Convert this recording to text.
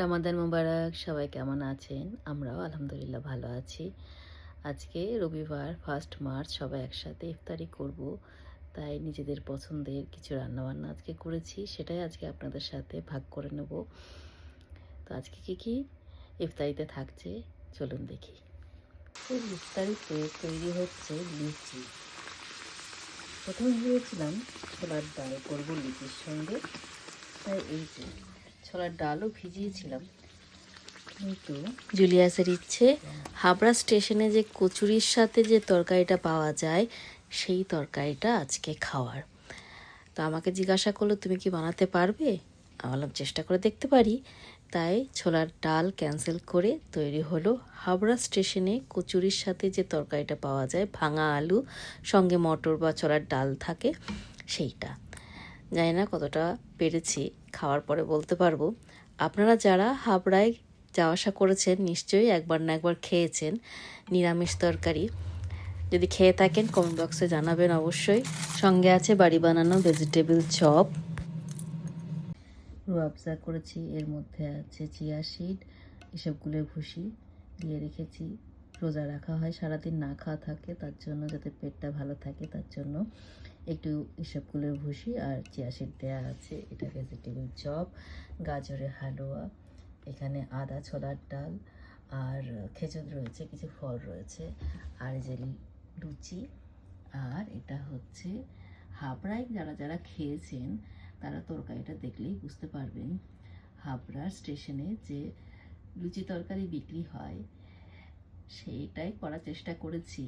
রামাদান মোবারক। সবাই কেমন আছেন? আমরাও আলহামদুলিল্লাহ ভালো আছি। আজকে রবিবার 1 মার্চ, সবাই একসাথে ইফতারি করব। তাই নিজেদের পছন্দের কিছু রান্নাবান্না আজকে করেছি, সেটাই আজকে আপনাদের সাথে ভাগ করে নেব। তো আজকে কি ইফতারিতে থাকছে চলুন দেখি। ইফতারিতে তৈরি হচ্ছে লুচি। প্রথমে ভেবেছিলাম ছোলার ডাল করবো লুচির সঙ্গে, তাই এই যে ছোলার ডালও ভিজিয়েছিলাম। কিন্তু জুলিয়াসের ইচ্ছে হাবড়া স্টেশনে যে কচুরির সাথে যে তরকারিটা পাওয়া যায় সেই তরকারিটা আজকে খাওয়ার। তো আমাকে জিজ্ঞাসা করলো, তুমি কি বানাতে পারবে? আমি বললাম চেষ্টা করে দেখতে পারি। তাই ছোলার ডাল ক্যান্সেল করে তৈরি হলো হাবড়া স্টেশনে কচুরির সাথে যে তরকারিটা পাওয়া যায়, ভাঙা আলু সঙ্গে মটর বা ছোলার ডাল থাকে সেইটা। জানি না কতটা পেরেছি, খাওয়ার পরে বলতে পারবো। আপনারা যারা হাবড়ায় যাওয়া আসা করেছেন নিশ্চয়ই একবার না একবার খেয়েছেন নিরামিষ তরকারি। যদি খেয়ে থাকেন কমেন্ট বক্সে জানাবেন অবশ্যই। সঙ্গে আছে বাড়ি বানানো ভেজিটেবল চপ, রুয়াবজা করেছি, এর মধ্যে আছে চিয়া সিড, এসবগুলোর ভুসি দিয়ে রেখেছি। রোজা রাখা হয়, সারাদিন না খাওয়া থাকে, তার জন্য যাতে পেটটা ভালো থাকে তার জন্য একটু এসবগুলোর ভুসি আর চিয়া সিড দেওয়া আছে। এটা ভেজিটেবল চপ, গাজরের হালুয়া, এখানে আদা ছোলার ডাল আর খেজুর রয়েছে, কিছু ফল রয়েছে, আর যে লুচি। আর এটা হচ্ছে হাবড়ায় যারা যারা খেয়েছেন তারা তরকারিটা দেখলেই বুঝতে পারবেন, হাবড়া স্টেশনে যে লুচি তরকারি বিক্রি হয় সেইটাই করার চেষ্টা করেছি।